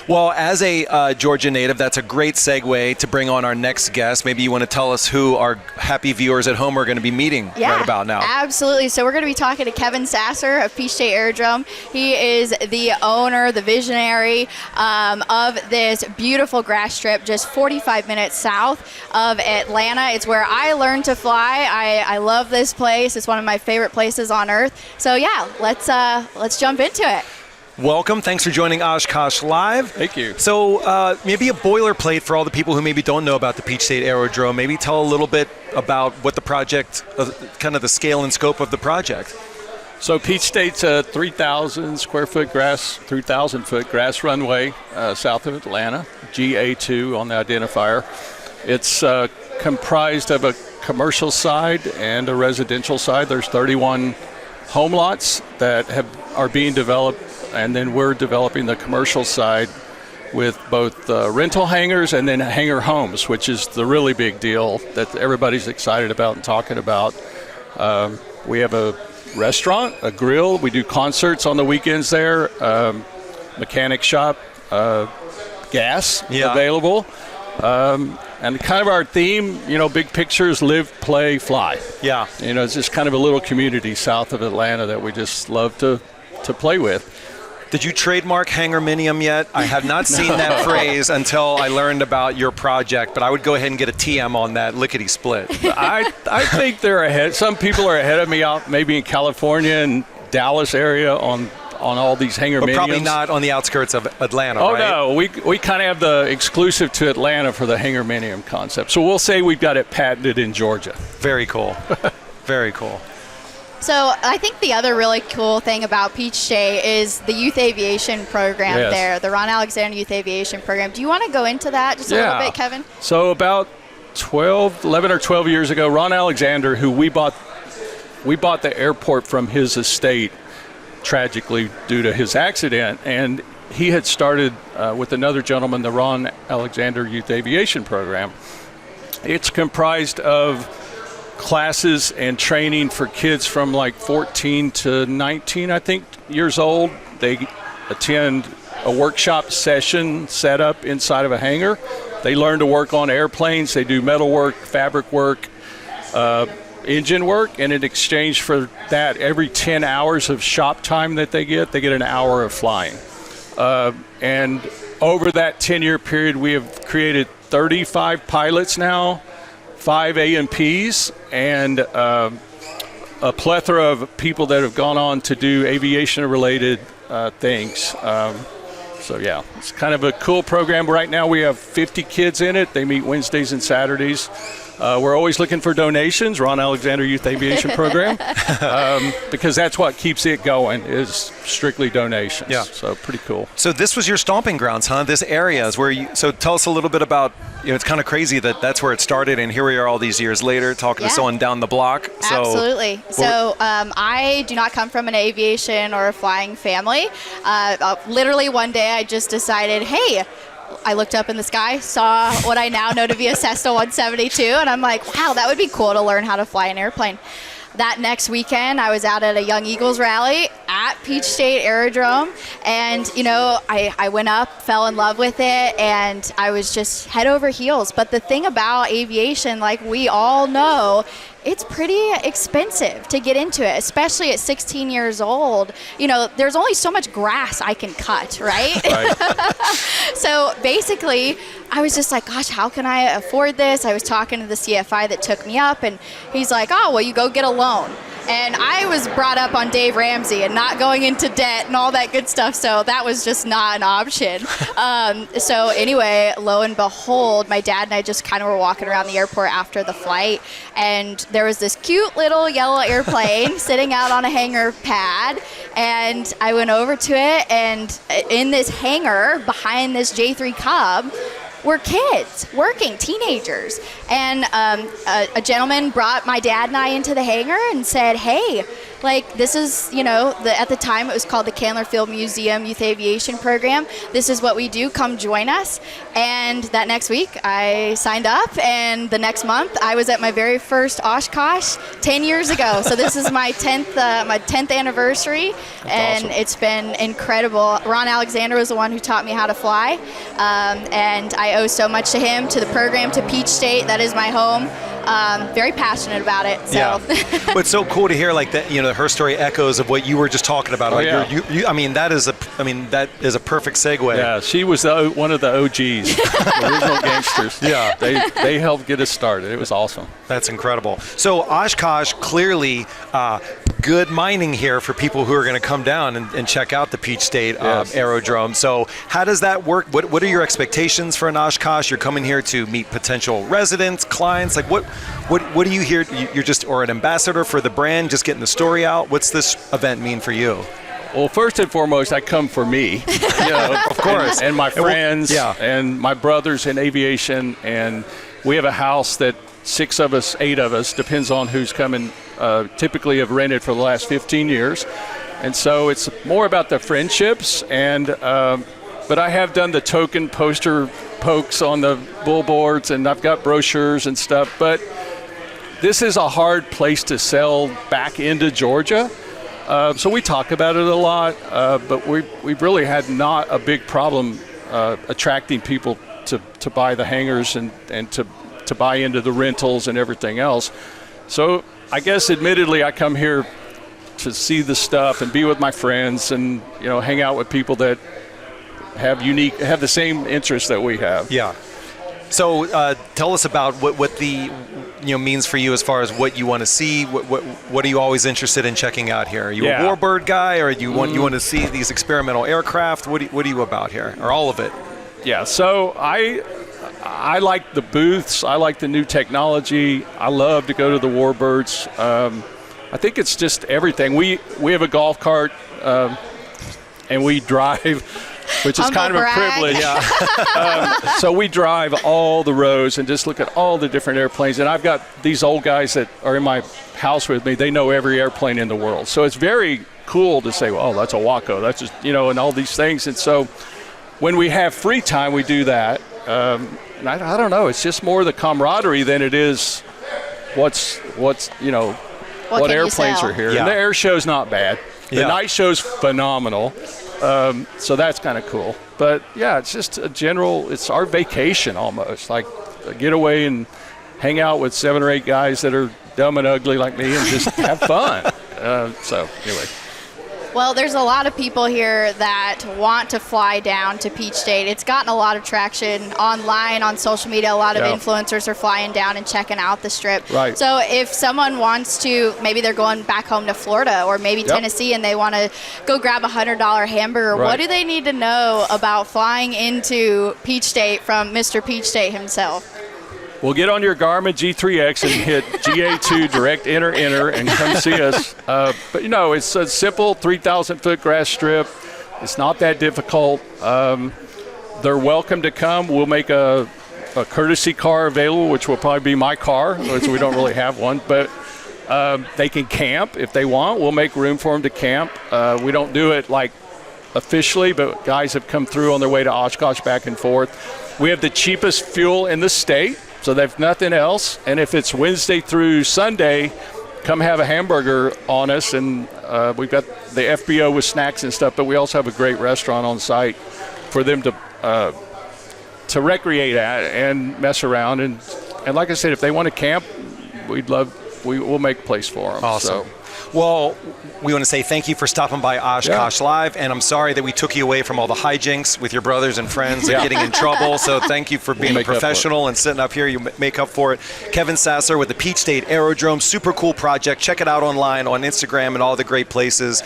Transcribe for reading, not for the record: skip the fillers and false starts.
Well, as a Georgia native, that's a great segue to bring on our next guest. Maybe you want to tell us who our happy viewers at home are going to be meeting right about now. Absolutely. So we're going to be talking to Keven Sasser of Peach State Aerodrome. He is the owner, the visionary of this beautiful grass strip just 45 minutes south of Atlanta. It's where I learned to fly. I love this place. It's one of my favorite places on earth. So yeah, let's jump into it. Welcome. Thanks for joining Oshkosh Live. Thank you. So maybe a boilerplate for all the people who maybe don't know about the Peach State Aerodrome. Maybe tell a little bit about what the project, kind of the scale and scope of the project. So Peach State's a 3,000 foot grass runway south of Atlanta, GA2 on the identifier. It's comprised of a commercial side and a residential side. There's 31 home lots that are being developed, and then we're developing the commercial side with both rental hangars and then hangar homes, which is the really big deal that everybody's excited about and talking about. We have a restaurant, a grill. We do concerts on the weekends there, mechanic shop, gas available. And kind of our theme, big pictures, live, play, fly. Yeah. It's just kind of a little community south of Atlanta that we just love to play with. Did you trademark hangarminium yet? I have not seen that phrase until I learned about your project, but I would go ahead and get a TM on that lickety split. I think they're ahead. Some people are ahead of me out maybe in California and Dallas area on all these hangarminiums. But probably not on the outskirts of Atlanta, right? Oh, no. We kind of have the exclusive to Atlanta for the hangarminium concept. So we'll say we've got it patented in Georgia. Very cool. Very cool. So I think the other really cool thing about Peach State is the youth aviation program there, the Ron Alexander Youth Aviation Program. Do you want to go into that just a little bit, Keven? So about 11 or 12 years ago, Ron Alexander, who we bought the airport from his estate, tragically due to his accident, and he had started with another gentleman the Ron Alexander Youth Aviation Program. It's comprised of classes and training for kids from like 14 to 19, I think, years old. They attend a workshop session set up inside of a hangar. They learn to work on airplanes. They do metal work, fabric work, engine work, and in exchange for that, every 10 hours of shop time that they get an hour of flying. And over that 10-year period, we have created 35 pilots now, 5 A&Ps, and a plethora of people that have gone on to do aviation-related things. So yeah, it's kind of a cool program. Right now we have 50 kids in it. They meet Wednesdays and Saturdays. We're always looking for donations, Ron Alexander Youth Aviation Program, because that's what keeps it going is strictly donations. Yeah. So pretty cool. So this was your stomping grounds, huh? This area is where so tell us a little bit about, it's kind of crazy that that's where it started, and here we are all these years later talking to someone down the block. Absolutely. So I do not come from an aviation or a flying family. Literally one day I just decided, hey, I looked up in the sky, saw what I now know to be a Cessna 172, and I'm like, wow, that would be cool to learn how to fly an airplane. That next weekend, I was out at a Young Eagles rally at Peach State Aerodrome, and, I went up, fell in love with it, and I was just head over heels. But the thing about aviation, like we all know, it's pretty expensive to get into it, especially at 16 years old. There's only so much grass I can cut, right? So basically, I was just like, gosh, how can I afford this? I was talking to the CFI that took me up, and he's like, oh, well, you go get a loan. And I was brought up on Dave Ramsey and not going into debt and all that good stuff, so that was just not an option. So anyway, lo and behold, my dad and I just kind of were walking around the airport after the flight, and there was this cute little yellow airplane sitting out on a hangar pad, and I went over to it, and in this hangar behind this J3 Cub were kids, working, teenagers. And a gentleman brought my dad and I into the hangar and said, hey, like, this is, at the time it was called the Candler Field Museum Youth Aviation Program. This is what we do. Come join us. And that next week I signed up, and the next month I was at my very first Oshkosh 10 years ago. So this is my 10th anniversary. That's and awesome. It's been incredible. Ron Alexander was the one who taught me how to fly. And I owe so much to him, to the program, to Peach State. That is my home. Very passionate about it. So. Yeah, but it's so cool to hear like that. Her story echoes of what you were just talking about. Oh, like yeah. that is a perfect segue. Yeah, she was one of the OGs, the original gangsters. Yeah, they helped get us started. It was awesome. That's incredible. So Oshkosh, clearly good mining here for people who are going to come down and check out the Peach State Aerodrome. So how does that work? What are your expectations for an Oshkosh? You're coming here to meet potential residents, clients. Like what do you hear? You're just or an ambassador for the brand, just getting the story out. What's this event mean for you? Well, first and foremost, I come for me, of course, and my friends, and my brothers in aviation, and we have a house that 6 of us, 8 of us, depends on who's coming, typically have rented for the last 15 years. And so it's more about the friendships. And but I have done the token poster pokes on the billboards, and I've got brochures and stuff. But this is a hard place to sell back into Georgia. So we talk about it a lot, but we've really had not a big problem attracting people to buy the hangars and to buy into the rentals and everything else. So I guess admittedly I come here to see the stuff and be with my friends and hang out with people that have the same interests that we have. Yeah. So tell us about what the means for you as far as what you want to see. What are you always interested in checking out here? Are you a warbird guy, or you want to see these experimental aircraft? What are you about here, or all of it? Yeah. So I like the booths. I like the new technology. I love to go to the warbirds. I think it's just everything. We have a golf cart, and we drive, which is kind of a privilege. So we drive all the roads and just look at all the different airplanes. And I've got these old guys that are in my house with me. They know every airplane in the world. So it's very cool to say, well, that's a Waco. That's just, and all these things. And so when we have free time, we do that. And I don't know. It's just more the camaraderie than it is what airplanes are here. Yeah. And the air show's not bad. The night show's phenomenal. So that's kind of cool. But yeah, it's just it's our vacation almost. Like get away and hang out with 7 or 8 guys that are dumb and ugly like me and just have fun. So anyway. Well, there's a lot of people here that want to fly down to Peach State. It's gotten a lot of traction online, on social media. A lot of influencers are flying down and checking out the Strip. Right. So if someone wants to, maybe they're going back home to Florida or maybe Tennessee, and they want to go grab a $100 hamburger, what do they need to know about flying into Peach State from Mr. Peach State himself? Well, get on your Garmin G3X and hit GA2 direct enter, and come see us. But it's a simple 3,000-foot grass strip. It's not that difficult. They're welcome to come. We'll make a courtesy car available, which will probably be my car, which we don't really have one. But they can camp if they want. We'll make room for them to camp. We don't do it like officially, but guys have come through on their way to Oshkosh back and forth. We have the cheapest fuel in the state. So they have nothing else. And if it's Wednesday through Sunday, come have a hamburger on us. And we've got the FBO with snacks and stuff, but we also have a great restaurant on site for them to recreate at and mess around. And like I said, if they want to camp, we'll make a place for them. Awesome. So. Well, we want to say thank you for stopping by Oshkosh Live, and I'm sorry that we took you away from all the hijinks with your brothers and friends and getting in trouble. So thank you for being a professional and sitting up here. You make up for it. Keven Sasser with the Peach State Aerodrome. Super cool project. Check it out online on Instagram and all the great places.